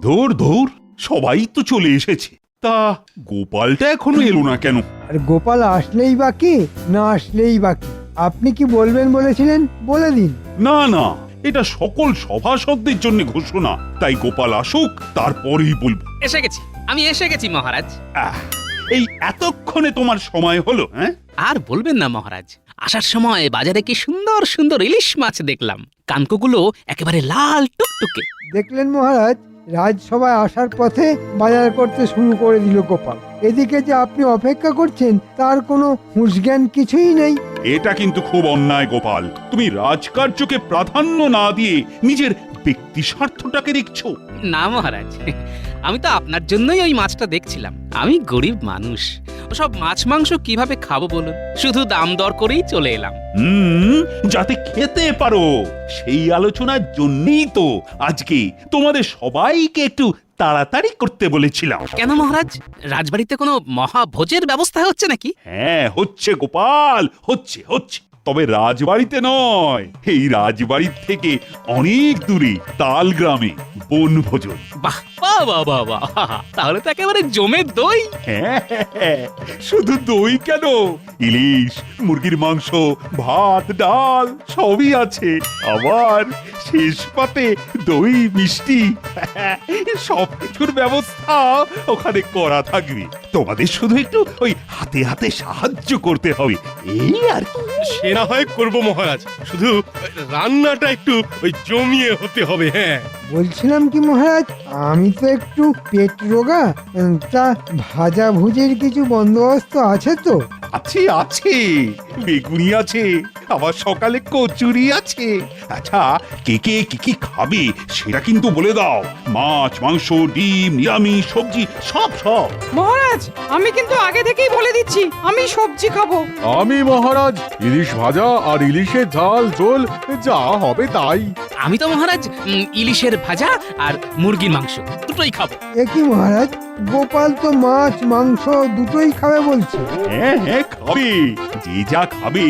ধুর ধুর, সবাই তো চলে এসেছে, তা গোপালটা এখনো এলো না কেন? আর গোপাল আসলেই বাকি না আসলেই বাকি, আপনি কি বলবেন বলেছিলেন, বলে দিন। না না, এটা সকল সভাসদদের জন্য ঘোষণা, তাই গোপাল আসুক, তারপরেই বলবো। এসে গেছি, আমি এসে গেছি মহারাজ। আহ, এই এতক্ষণে তোমার সময় হলো? হ্যাঁ, আর বলবেন না মহারাজ, আসার সময় বাজারে কি সুন্দর সুন্দর ইলিশ মাছ দেখলাম, কানকোগুলো একেবারে লাল টুকটুকে। দেখলেন মহারাজ, রাজসভায় আসার পথে বাজার করতে শুরু করে দিল গোপাল। এদিকে যে আপনি অপেক্ষা করছেন তার কোনো হুঁশজ্ঞান কিছুই নেই। এটা কিন্তু খুব অন্যায় গোপাল, তুমি রাজকার্যকে প্রাধান্য না দিয়ে নিজের ব্যক্তি স্বার্থটাকে দেখছো। না মহারাজ, আমি তো আপনার জন্যই ওই মাছটা দেখছিলাম। আমি গরিব মানুষ, ওসব মাছ মাংস কিভাবে খাবো বলুন, শুধু দাম দর করেই চলে এলাম। যাতে খেতে পারো সেই আলোচনার জন্যই তো আজকে তোমাদের সবাইকে একটু তাড়াতাড়ি করতে বলেছিলাম। কেন মহারাজ, রাজবাড়িতে কোনো মহাভোজের ব্যবস্থা হচ্ছে নাকি? হ্যাঁ, হচ্ছে গোপাল, হচ্ছে হচ্ছে, তবে রাজবাড়িতে নয়, এই রাজবাড়ির থেকে অনেক দূরে তাল গ্রামে বনভোজন। বাহ বাহ বাহ বাহ বাহ, তাহলে তো একেবারে জমের দই। হ্যাঁ, শুধু দই কেন, ইলিশ, মুরগির মাংস, ভাত, ডাল সবই আছে। আবার শেষ পাতে দই, মিষ্টি, সব কিছুর ব্যবস্থা ওখানে করা থাকবে। তোমাদের শুধু একটু ওই হাতে হাতে সাহায্য করতে হবে, এই আর কি। সে না হয় করবো মহারাজ, শুধু রান্নাটা একটু ওই জমিয়ে হতে হবে। হ্যাঁ, বলছিলাম কি মহারাজ, আমি তো একটু পেট রোগা, তা ভাজা ভুজির কিছু বন্দোবস্ত আছে তো? আছে আছে, বেগুনি আছে, আবার সকালে কচুরি আছে। আচ্ছা, কে কে কি কি খাবে সেটা কিন্তু বলে দাও। মাছ, মাংস, ডিম, নিরামিষ, সবজি, সব সব। মহারাজ, আমি কিন্তু আগে থেকেই বলে দিচ্ছি, আমি সবজি খাবো। আমি মহারাজ ইলিশ ভাজা আর ইলিশের ঝাল ঝোল যা হবে তাই। আমি তো মহারাজ ইলিশের ভাজা আর মুরগির মাংস দুটোই খাবো। এ কি মহারাজ, গোপাল তো মাছ মাংস দুটোই খাবে বলছে। হ্যাঁ হ্যাঁ, খাবে, যে যা খাবে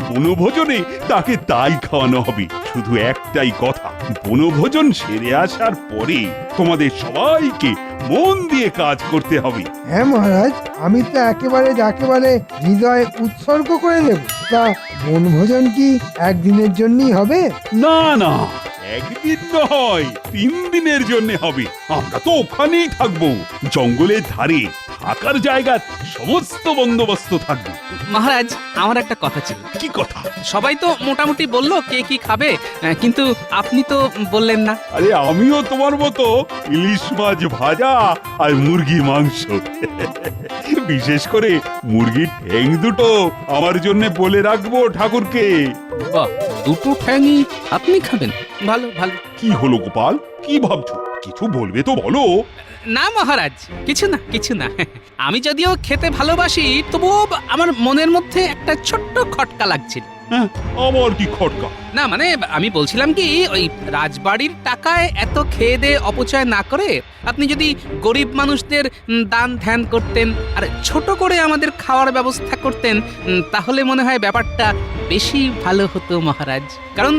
বনভোজনে তাকে তাই খাওয়ানো হবে। শুধু একটাই কথা, বনভোজন সেরে আসার পরে তোমাদের সবাইকে মন দিয়ে কাজ করতে হবে। হ্যাঁ মহারাজ, আমি তো একেবারে হৃদয় উৎসর্গ করে দেব। তা বনভোজন কি একদিনের জন্যই হবে? না না, একদিন নয়, 3 দিনের জন্য হবে। আমরা তো ওখানেই থাকবো, জঙ্গলের ধারে থাকার জায়গা সমস্ত বন্দোবস্ত থাকবে। মহারাজ, আমার একটা কথা ছিল। কি কথা? সবাই তো মোটামুটি বললো কে কি খাবে, কিন্তু আপনি তো বললেন না। আরে, আমিও তোমার মতো ইলিশ মাছ ভাজা আর মুরগির মাংস, বিশেষ করে মুরগির ঠ্যাং দুটো আমার জন্য বলে রাখবো ঠাকুরকে। বাহ, দুটো ঠ্যাংই আপনি খাবেন? ভালো ভালো। কি হলো গোপাল, কি ভাবছো? কিছু বলবে তো বলো। না মহারাজ, কিছু না কিছু না। আমি যদিও খেতে ভালোবাসি, তবুও আমার মনের মধ্যে একটা ছোট্ট খটকা লাগছিল। হ্যাঁ, আবার কি খটকা? না মানে, আমি বলছিলাম কি, ওই রাজবাড়ির টাকায় এত খেয়ে দিয়ে অপচয় না করে আপনি যদি গরিব মানুষদের দান ধ্যান করতেন আর ছোট করে আমাদের খাওয়ার ব্যবস্থা করতেন, তাহলে মনে হয় ব্যাপারটা বেশি ভালো হতো মহারাজ। কারণ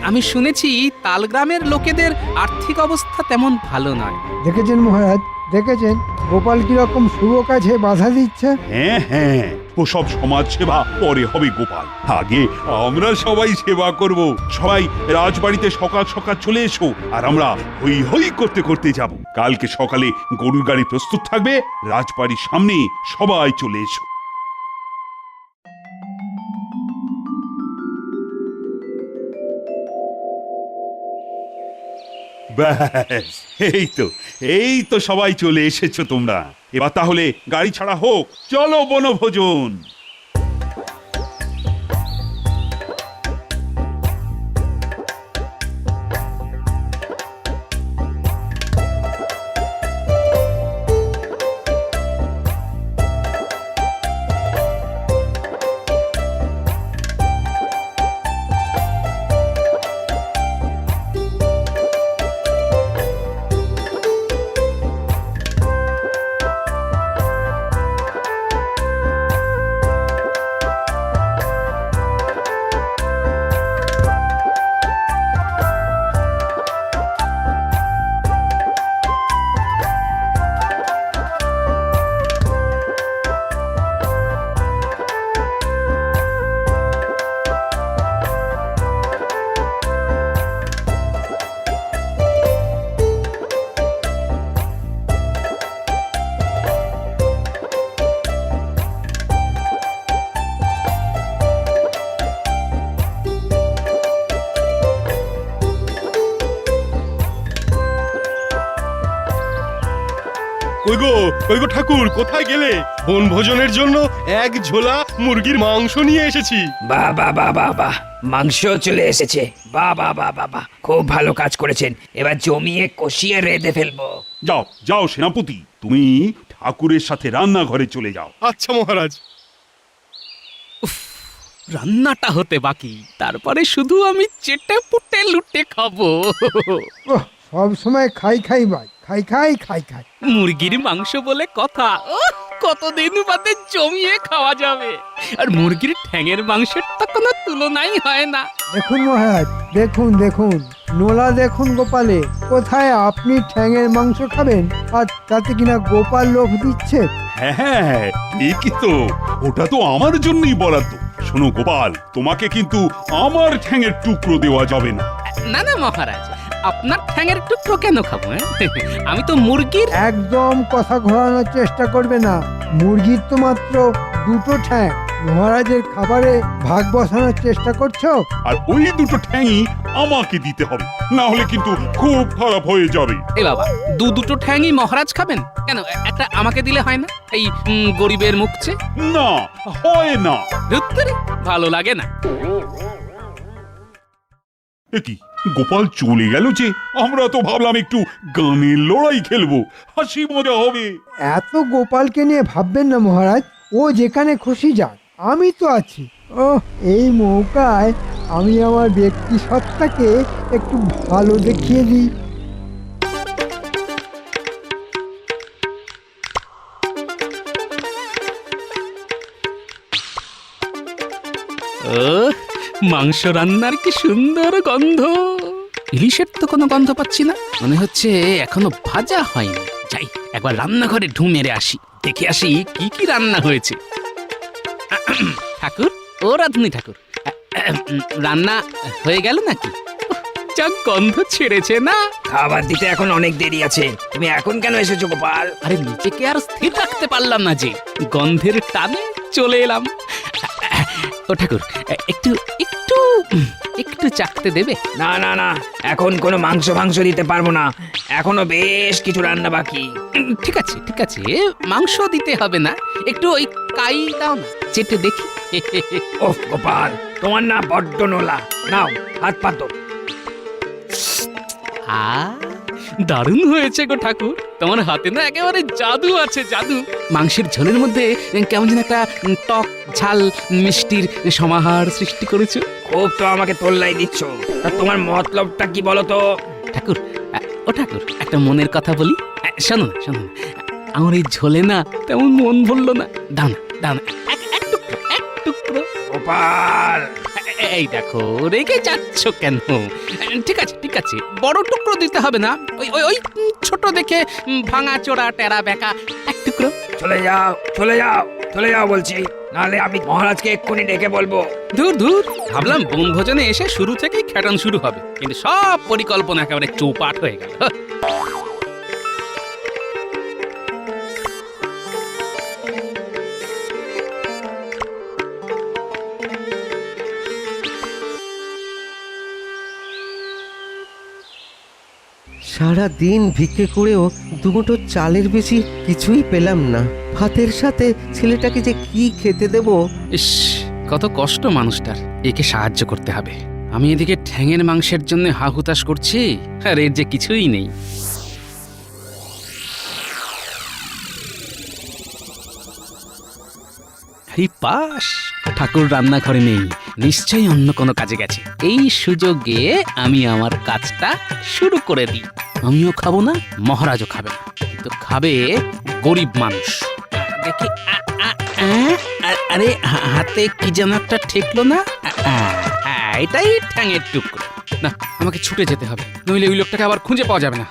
আমি শুনেছি তালগ্রামের লোকেদের আর্থিক অবস্থা তেমন ভালো নয়। দেখেছেন মহারাজ, দেখেছেন গোপাল কিরকম শুভ কাজে বাধা দিচ্ছে। হ্যাঁ হ্যাঁ, ওসব সমাজ সেবা পরে হবে গোপাল, আগে আমরা সবাই সেবা করব। সবাই রাজবাড়িতে সকাল সকাল চলে এসো, আর আমরা হই হই করতে করতে যাব। কালকে সকালে গরুর গাড়ি প্রস্তুত থাকবে, রাজবাড়ির সামনে সবাই চলে এসো। ব্যাস, এই তো সবাই চলে এসেছো তোমরা। এবার তাহলে গাড়ি ছাড়া হোক, চলো বনভোজন। ওই গো ঠাকুর, কোথায় গেলে? বনভোজনের জন্য এক ঝোলা মুরগির মাংস নিয়ে এসেছি। বাহ বাহ বাহ বাহ বাহ, মাংস চলে এসেছে। বাহ বাহ বাহ বাহ বাহ, খুব ভালো কাজ করেছেন। এবার জমিয়ে কষিয়ে রেঁধে ফেলবো। যাও যাও সেনাপতি, তুমি ঠাকুরের সাথে রান্নাঘরে চলে যাও। আচ্ছা মহারাজ। রান্নাটা হতে বাকি, তারপরে শুধু আমি চেটে পুটে লুটে খাবো। ওহ, সব সময় খাই খাই ভাই, খাই খাই খাই খাই। মুরগির মাংস বলে কথা, কতদিন বাদে জমিয়ে খাওয়া যাবে। আর মুরগির ঠ্যাঙের মাংসের তো কোনো তুলনাই হয় না। দেখুন মহারাজ, দেখুন দেখুন, নোলা দেখুন গোপালে, কোথায় আপনি ঠ্যাঙের মাংস খাবেন আর তাতে কিনা গোপাল লোভ দিচ্ছে। হ্যাঁ ঠিকই তো, ওটা তো আমার জন্যই বরাদ্দ। শোনো গোপাল, তোমাকে কিন্তু আমার ঠ্যাঙের টুকরো দেওয়া যাবে না। না না মহারাজ, আপনার ঠ্যাঙের টুকরো কেন খাবো? আমি তো মুরগির। একদম কথা ঘোরানোর চেষ্টা করবে না, মুরগির তো মাত্র দুটো ঠ্যাং, মহারাজের খাবারে ভাগ বসানোর চেষ্টা করছো। আর ওই দুটো ঠ্যাংই আমাকে দিতে হবে, না হলে কিন্তু খুব খারাপ হয়ে যাবে। এ বাবা, দুটো ঠ্যাংই মহারাজ খাবেন কেন? একটা আমাকে দিলে হয় না? এই গরিবের মুখছে। না, হয় না। ধুত্তুরি, ভালো লাগে না। এ কি, গোপাল চলে গেল যে? আমরা তো ভাবলাম একটু গানের লড়াই খেলবো, হাসি মজা হবে। এত গোপালকে নিয়ে ভাববেন না মহারাজ, ও যেখানে খুশি যাক, আমি তো আছি। ও, এই মৌকায় আমি আমার ব্যক্তি সত্তাকে একটু ভালো দেখিয়ে দিই। ও, মাংস রান্নার কি সুন্দর গন্ধ। ইলিশের তো কোনো গন্ধ পাচ্ছি না, মনে হচ্ছে এখনো ভাজা হয়নি। যাই একবার রান্নাঘরে ঢু মেরে আসি, দেখে আসি কি কি রান্না হয়েছে। ঠাকুর, ও রাধুনি ঠাকুর, রান্না হয়ে গেল নাকি? যা গন্ধ ছেড়েছে না। খাবার দিতে এখন অনেক দেরি আছে, তুমি এখন কেন এসেছো গোপাল? আরে নিজেকে আর স্থির রাখতে পারলাম না যে, গন্ধের টানে চলে এলাম। ও ঠাকুর, একটু একটু একটু চাকতে দেবে? না না না, এখন কোনো মাংস দিতে পারবো না, এখনো বেশ কিছু রান্না বাকি। ঠিক আছে ঠিক আছে, মাংস দিতে হবে না, একটু ওই কাই দাও না, চেটে দেখি। ওহ গোপাল, তোমার না বড্ড নোলা। নাও, হাত পাতো। দারুণ হয়েছে গো ঠাকুর, তোমার হাতে না একেবারে জাদু আছে, জাদু। মাংসের ঝোলের মধ্যে কেমন যেন একটা টক ঝাল মিষ্টির সমাহার সৃষ্টি করেছো। খুব তো আমাকে তোল্লাই দিচ্ছ, তা তোমার মতলবটা কি বলো তো? ঠাকুর, ও ঠাকুর, একটা মনের কথা বলি। শোনো না শোনো না, আমার এই ঝোলে না তেমন মন ভরলো না। দাও না দাও না, এক টুকরো, এক টুকরো। গোপাল, এই দেখো, রেগে যাচ্ছ কেন? ঠিক আছে ঠিক আছে, বড় টুকরো দিতে হবে না, ওই ওই ওই ছোট দেখে ভাঙা চোরা টেরা বেঁকা এক টুকরো। চলে যাও চলে যাও চলে যাও বলছি, নাহলে আমি মহারাজকে এক্ষুনি ডেকে বলবো। দূর দূর, ভাবলাম বনভোজনে এসে শুরু থেকেই খ্যাটন শুরু হবে, কিন্তু সব পরিকল্পনা একেবারে চৌপাট হয়ে গেল। সারা দিন ভিক্ষে করেও দুমুঠো চালের বেশি কিছুই পেলাম না। ভাতের সাথে ছেলেটাকে যে কি খেতে দেব। ইস, কত কষ্ট মানুষটার, একে সাহায্য করতে হবে। আমি এদিকে ঠ্যাঙের মাংসের জন্য হাহুতাশ করছি, আর এর যে কিছুই নেই। এই পাশ, ঠাকুর রান্নাঘরে নেই, নিশ্চয়ই অন্য কোনো কাজে গেছে। এই সুযোগে আমি আমার কাজটা শুরু করে দিই। আমিও খাবো না, মহারাজও খাবে না, কিন্তু খাবে গরিব মানুষ। দেখি, আরে হাতে কি যেন একটা ঠেকলো না। এটাই ঠ্যাঙের টুকরো। না, আমাকে ছুটে যেতে হবে, নইলে ওই লোকটাকে আবার খুঁজে পাওয়া যাবে না।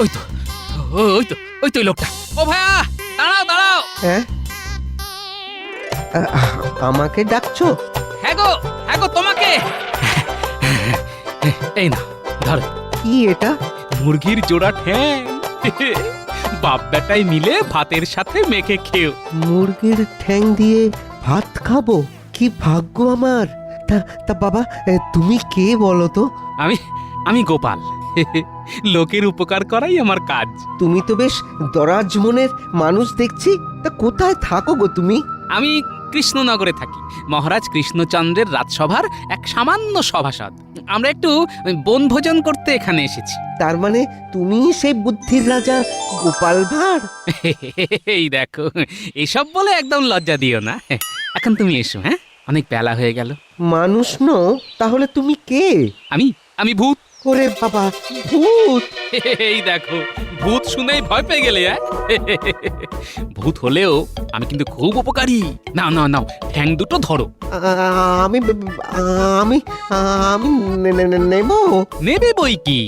ওই তো ওই তো ওই তো ওই লোকটা। ও ভাইয়া, দাঁড়াও দাঁড়াও। হ্যাঁ, আমাকে ডাকছো? হ্যাঁ গো, হ্যাঁ দেখো তোমাকে। এই না, ধরো কি এটা? মুরগির জোড়া ঠ্যাং। বাপ বেটাই মিলে ভাতের সাথে মেখে খেও। মুরগির ঠ্যাং দিয়ে ভাত খাবো? কি ভাগ্য আমার! তা তা বাবা, তুমি কে বলো তো? আমি গোপাল। লোকের উপকার করাই আমার কাজ। তুমি তো বেশ দরাজ মনের মানুষ দেখছি। তা কোথায় থাকো গো তুমি? আমি কৃষ্ণনগরে থাকি, মহারাজ কৃষ্ণচন্দ্রের রাজসভার এক সামান্য সভাসদ। আমরা একটু বনভোজন করতে এখানে এসেছি। তার মানে তুমি সেই বুদ্ধির রাজা গোপাল ভাঁড়? এই দেখো, এসব বলে একদম লজ্জা দিও না। এখন তুমি এসো। হ্যাঁ, অনেক বেলা হয়ে গেল। মানুষ নও তাহলে তুমি কে? আমি ভূত। ওরে বাবা, ভূত! এই দেখো, ভূত শুনেই ভয় পেয়ে গেলে। ভূত হলেও আমি কিন্তু খুব উপকারী। নাও নাও নাও, ঠ্যাং দুটো ধরো। আমি আমি আমি নেব? নেবে বই কি,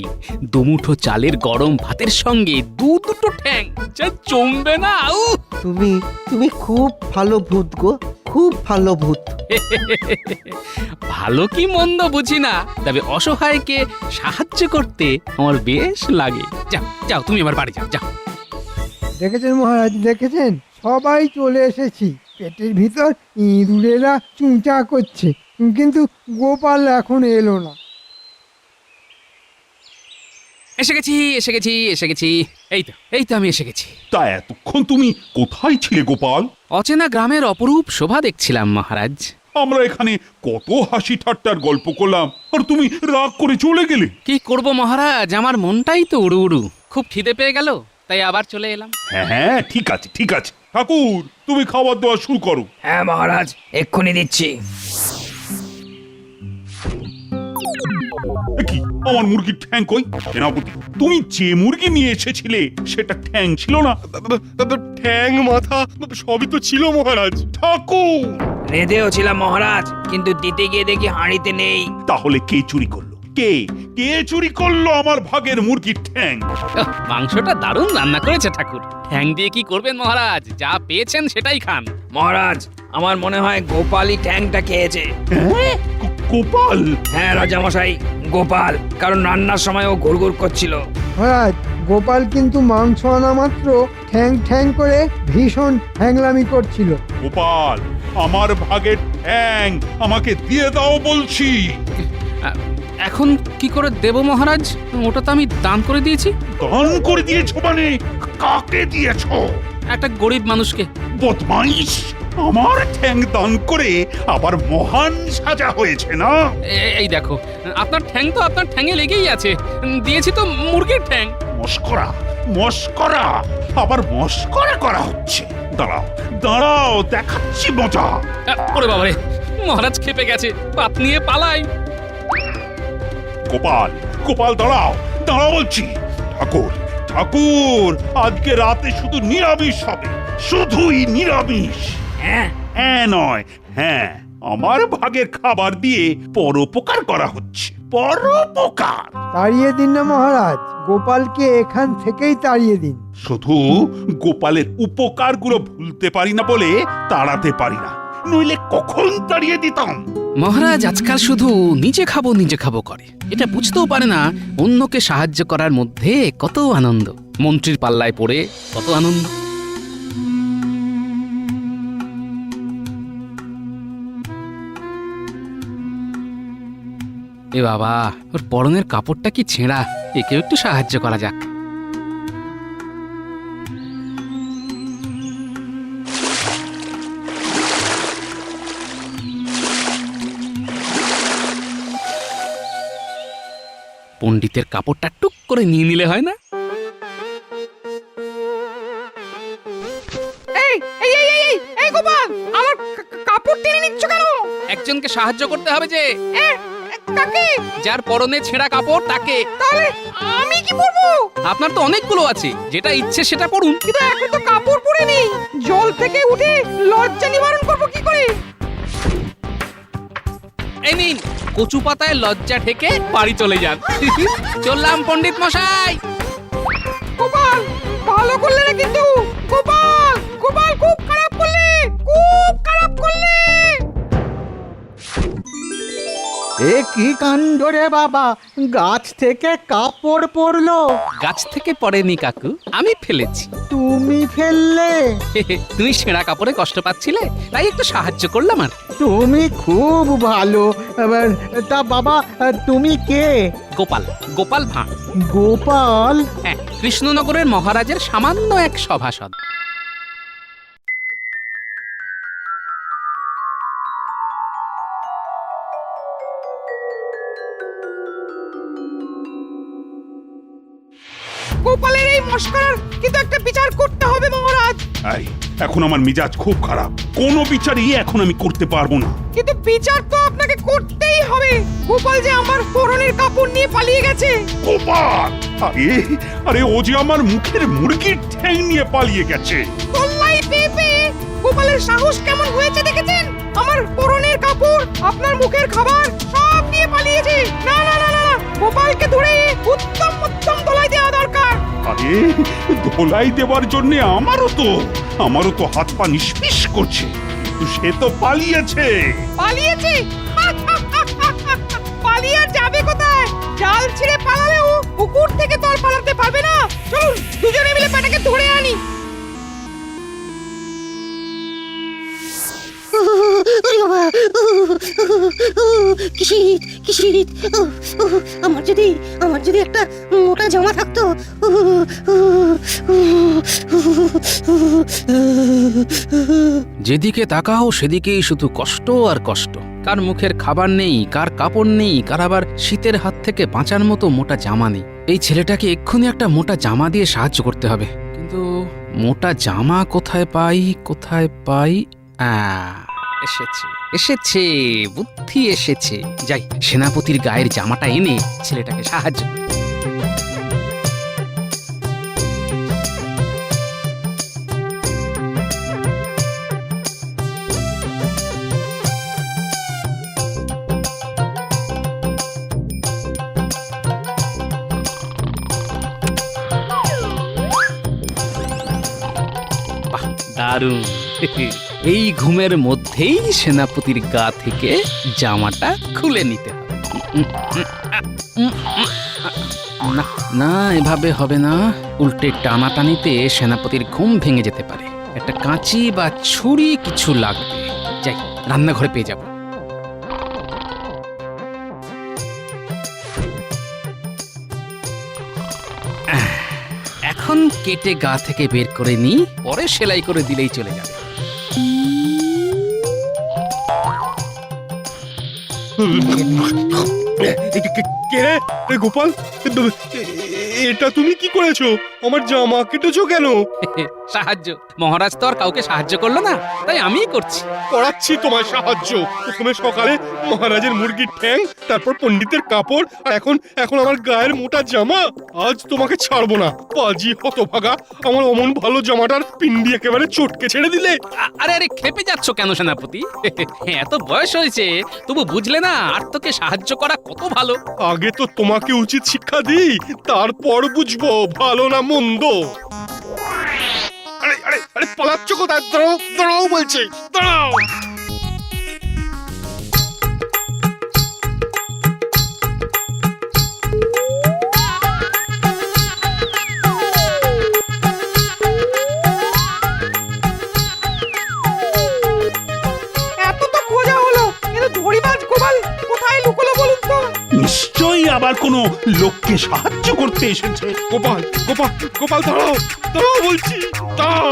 দুমুঠো চালের গরম ভাতের সঙ্গে দুটো ঠ্যাং যা জমবে না। তুমি তুমি খুব ভালো ভূত গো, খুব ভালো ভূত। ভালো কি মন্দ বুঝি না, তবে অসহায়কে সাহায্য করতে আমার বেশ লাগে। যাও যাও, তুমি আমার বাড়ি যাও। যাও। দেখেছেন মহারাজ, দেখেছেন? সবাই চলে এসেছি। পেটের ভিতর ইঁদুরেরা চুঁচা করছে, কিন্তু গোপাল এখন এলো না। এসে গেছি। এই তো আমি এসে গেছি। তা এতক্ষণ তুমি কোথায় ছিলে গোপাল? অচেনা গ্রামের অপরূপ শোভা দেখছিলাম মহারাজ। আমরা এখানে কত হাসি ঠাট্টার গল্প করলাম, আর তুমি রাগ করে চলে গেলে। কি করব মহারাজ, আমার মনটাই তো উড়ু উড়ু। খুব খিদে পেয়ে গেল, তাই আবার চলে এলাম। হ্যাঁ, ঠিক আছে ঠিক আছে। ঠাকুর, তুমি খাবার দেওয়া শুরু করো। হ্যাঁ মহারাজ, এক্ষুনি দিচ্ছি। এ কি, আমার মুরগির ঠ্যাং কই? সেনাপতি, তুমি যে মুরগি নিয়ে এসেছিলে সেটা ঠ্যাং ছিল না? ঠ্যাং মাথা সবই তো ছিল মহারাজ। ঠাকুর, রেঁধেও ছিলাম মহারাজ, কিন্তু দিতে গিয়ে দেখি হাঁড়িতে নেই। তাহলে কে চুরি করলো? কে কে চুরি করলো আমার ভাগের মুরগির ঠ্যাং? মাংসটা দারুণ রান্না করেছে ঠাকুর। ঠ্যাং দিয়ে কি করবেন মহারাজ, যা পেয়েছেন সেটাই খান। মহারাজ, আমার মনে হয় গোপালই ঠ্যাংটা খেয়েছে। হ্যাঁ, গোপাল? হ্যাঁ রাজামশাই, গোপাল, কারণ রান্নার সময় ও ঘুরঘুর করছিল। মহারাজ, গোপাল কিন্তু মাংস আনা মাত্র ঠ্যাং ঠ্যাং করে ভীষণ হ্যাংলামি করছিল। গোপাল, আমার ভাগের ঠ্যাং আমাকে দিয়ে দাও বলছি। এখন কি করে দেব মহারাজ? ওটা তো আমি দান করে দিয়েছি। দান করে দিয়েছো মানে? কাকে দিয়েছো? একটা গরিব মানুষকে। বদমাইশ, আমার ঠ্যাং দান করে আবার মহান সাজা হয়েছে না? এই দেখো, আপনার ঠ্যাং তো আপনার ঠ্যাঙে লেগেই আছে। দিয়েছি তো মুরগির ঠ্যাং। মস্করা মস্করা, আবার মস্করা করা হচ্ছে। দাঁড়াও দাঁড়াও, দেখাচ্ছি মজা। ওরে বাবারে, মহারাজ খেপে গেছে, পাত নিয়ে পালাই। গোপাল গোপাল, দাঁড়াও দাঁড়াও বলছি। ঠাকুর ঠাকুর, আজকে রাতে শুধু নিরামিষ হবে, শুধুই নিরামিষ। হ্যাঁ হ্যাঁ নয়, হ্যাঁ, আমার ভাগের খাবার দিয়ে পরোপকার করা হচ্ছে, পরোপকার। তাড়িয়ে দিন না মহারাজ, গোপালকে এখান থেকেই তাড়িয়ে দিন। শুধু গোপালের উপকারগুলো ভুলতে পারি না বলে তাড়াতে পারি না, নইলে কখন তাড়িয়ে দিতাম। মহারাজ আজকাল শুধু নিজে খাবো করে। এটা বুঝতেও পারে না অন্যকে সাহায্য করার মধ্যে কত আনন্দ। মন্ত্রীর পাল্লায় পড়ে কত আনন্দ। এ বাবা, ওর পরনের কাপড়টা কি ছেঁড়া, একেও একটু সাহায্য করা যাক। পণ্ডিতের কাপড়টা টুক করে নিয়ে নিলে হয় না? এই এই এই এই এই গোপাল, আমার কাপড় টেনে নিচ্ছ কেন? একজনকে সাহায্য করতে হবে যে। কাকে? যার পরনে ছেঁড়া কাপড় তাকে। তাহলে আমি কি পরবো? আপনার তো অনেকগুলো আছে, যেটা ইচ্ছে সেটা পরুন। কিন্তু এখন তো কাপড় পরে নেই, জল থেকে উঠে লজ্জা নিবারণ করবো কি করে? এই নিন, কচু পাতায় লজ্জা ঠেকে বাড়ি চলে যান। চললাম পণ্ডিত মশাই। গোপাল, ভালো করলে না কিন্তু। গোপাল গোপাল, খুব খারাপ করলে, খুব খারাপ করলে। এ কি কাণ্ড রে বাবা, গাছ থেকে কাপড় পড়লো। গাছ থেকে পড়েনি কাকু, আমি ফেলেছি। তুমি ফেললে? তুমি ছেঁড়া কাপড়ে কষ্ট পাচ্ছিলে, তাই একটু সাহায্য করলাম আর কি। তুমি খুব ভালো। এবার তা বাবা, তুমি কে? গোপাল, গোপাল ভাঁড়। গোপাল? হ্যাঁ, কৃষ্ণনগরের মহারাজের সামান্য এক সভাসদ। গোপালের এই মস্করার কিন্তু একটা বিচার করতে হবে মহারাজ। এই, এখন আমার মিজাজ খুব খারাপ, কোনো বিচারই এখন আমি করতে পারবো না। কিন্তু বিচার তো আপনাকে করতেই হবে। গোপাল যে আমার পরনের কাপড় নিয়ে পালিয়ে গেছে। গোপাল! আরে ও যে আমার মুখের মুরগির ঠ্যাং নিয়ে পালিয়ে গেছে। তল্লাই পেয়ে পেয়ে গোপালের সাহস কেমন হয়েছে দেখেছেন? আমার পরনের কাপড়, আপনার মুখের খাবার সব নিয়ে পালিয়েছে। না না না না, গোপালকে ধরে উত্তম উত্তম দলাই দেওয়া দরকার। আরে ধোলাই দেওয়ার জন্য আমারও তো হাত পা নিষ্পিস করছে, কিন্তু সে তো পালিয়েছে। পালিয়েছে? পালিয়ে আর যাবে কোথায়? জাল ছিঁড়ে পালালেও পুকুর থেকে তো আর পালাতে পারবে না। চলুন দুজনে মিলে পেটাকে ধরে আনি। আমার যদি একটা মোটা জামা থাকতো। যেদিকে তাকাও সেদিকেই শুধু কষ্ট আর কষ্ট। কার মুখের খাবার নেই, কার কাপড় নেই, কার আবার শীতের হাত থেকে বাঁচার মতো মোটা জামা নেই। এই ছেলেটাকে এক্ষুনি একটা মোটা জামা দিয়ে সাহায্য করতে হবে। কিন্তু মোটা জামা কোথায় পাই? এসেছে এসেছে, বুদ্ধি এসেছে। যাই, সেনাপতির গায়ের জামাটা এনে ছেলেটাকে সাহায্য করি। বাহ, দারুণ! এই ঘুমের মধ্যেই সেনাপতির গা থেকে জামাটা খুলে নিতে হবে। না না, এভাবে হবে না। উল্টে টানাটানিতে সেনাপতির ঘুম ভেঙে যেতে পারে। একটা কাঁচি বা ছুরি কিছু লাগবে। যাই, রান্নাঘরে পেয়ে যাব। এখন কেটে গা থেকে বের করে নি, পরে সেলাই করে দিলেই চলে যাবে। কে রে? গোপাল, এটা তুমি কি করেছো? আমার জামা কেটেছো কেন? সাহায্য? মহারাজ তো আর কাউকে সাহায্য করলো না, তাই আমিই করছি। করাচ্ছি তোমার সাহায্য। প্রথমে সকালে মহারাজের মুরগির ঠ্যাং, তারপর পণ্ডিতের কাপড়, আর এখন আমার গায়ের মোটা জামা। আজ তোমাকে ছাড়বো না, পাজি হতভাগা। আমার অমন ভালো জামাটার পিন্ডি একেবারে চটকে ছেড়ে দিলে। আরে আরে, খেপে যাচ্ছ কেন সেনাপতি? এত বয়স হয়েছে, তবু বুঝলে না আর্তকে সাহায্য করা কত ভালো। আগে তো তোমাকে উচিত শিক্ষা দিই, তারপর বুঝবো ভালো না মন্দ। আরে আরে আরে, পালাচ্ছ কোথায়? দাঁড়াও দাঁড়াও বলছি, দাঁড়াও। এত তো খোঁজা হলো, কিন্তু ধরিবাজ গোপাল কোথায় লুকোলো বলুন তো? নিশ্চয়ই আবার কোনো লোককে সাহায্য করতে এসেছে। গোপাল গোপাল গোপাল, দাঁড়াও দাঁড়াও বলছি, দাঁড়াও।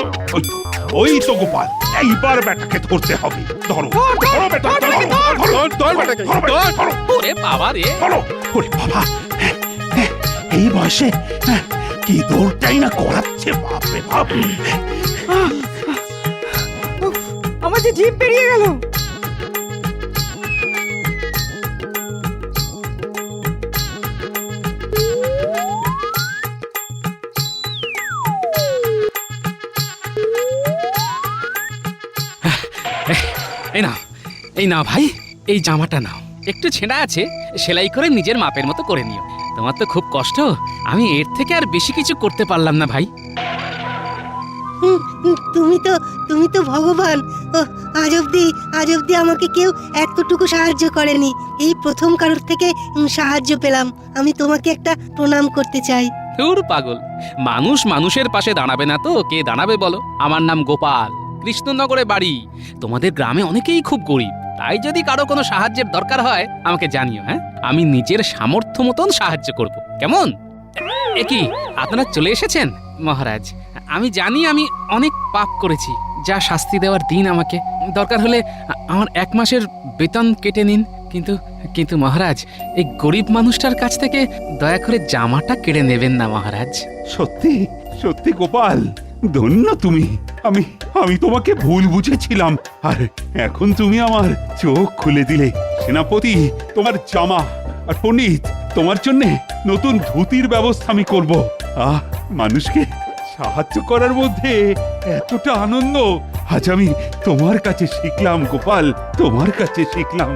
ওই তো গোপাল, এইবার বেটাকে ধরতে হবে। ধরো ধরো বেটা, ধরো ধর বেটাকে, ধর। ওরে বাবা রে! ধরো। ওরে বাবা, এই বয়সে কি দৌড়টাই না করাচ্ছে, বাপ রে বাপ। আমার যে জিভ বেরিয়ে গেল। এই নাও ভাই, এই জামাটা নাও। একটু ছেঁড়া আছে, সেলাই করে নিজের মাপের মতো করে নিও। তোমার তো খুব কষ্ট, আমি এর থেকে আর বেশি কিছু করতে পারলাম না ভাই। তুমি তো ভগবান। আজ অব্দি আমাকে কেউ এতটুকু সাহায্য করেনি। এই প্রথম কারোর থেকে সাহায্য পেলাম। আমি তোমাকে একটা প্রণাম করতে চাই। ধুর পাগল, মানুষ মানুষের পাশে দাঁড়াবে না তো কে দাঁড়াবে বলো? আমার নাম গোপাল, কৃষ্ণনগরে বাড়ি। তোমাদের গ্রামে অনেকেই খুব গরিব, তাই যদি কারো কোনো সাহায্যের দরকার হয় আমাকে জানিও। হ্যাঁ, আমি নিজের সামর্থ্য মতন সাহায্য করব, কেমন? এ কি, আপনারা চলে এসেছেন? মহারাজ, আমি জানি আমি অনেক পাপ করেছি, যা শাস্তি দেওয়ার দিন আমাকে। দরকার হলে আমার 1 মাসের বেতন কেটে নিন, কিন্তু কিন্তু মহারাজ, এই গরিব মানুষটার কাছ থেকে দয়া করে জামাটা কেড়ে নেবেন না মহারাজ। সত্যি সত্যি গোপাল, ধন্য তুমি। আমি আমি তোমাকে ভুল বুঝেছিলাম, আর এখন তুমি আমার চোখ খুলে দিলে। সেনাপতি, তোমার জামা, আর পণ্ডিত, তোমার জন্য নতুন ধুতির ব্যবস্থা আমি করব। মানুষকে সাহায্য করার মধ্যে এতটা আনন্দ আজ আমি তোমার কাছে শিখলাম গোপাল, তোমার কাছে শিখলাম।